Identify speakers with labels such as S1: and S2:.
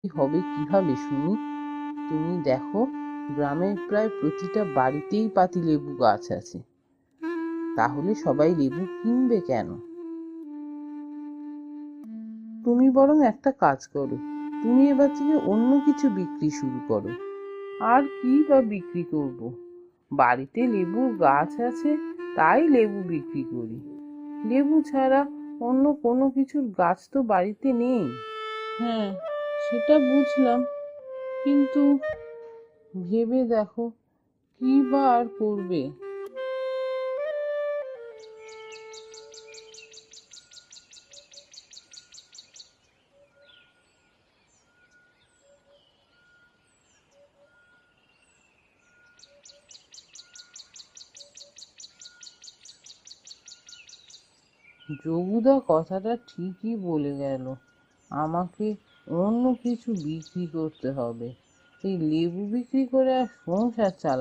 S1: হবে কিভাবে শুনি? তুমি দেখো, গ্রামের প্রায় প্রতিটা বাড়িতেই পাতিলেবু গাছ আছে, তাহলে সবাই লেবু কিনবে কেন? তুমি বরং একটা কাজ করো, তুমি এবার থেকে অন্য কিছু বিক্রি শুরু করো। আর কি বা বিক্রি করব? বাড়িতে লেবুর গাছ আছে, তাই লেবু বিক্রি করি। লেবু ছাড়া অন্য কোনো কিছুর গাছ তো বাড়িতে নেই। হ্যাঁ, সেটা বুঝলাম, কিন্তু ভেবে দেখো, কি বা আর করবে? যোগুদা কথাটা ঠিকই বলে গেল, আমাকে অন্য কিছু বিক্রি করতে হবে। এই লেবু বিক্রি করে আর সংসার চালানো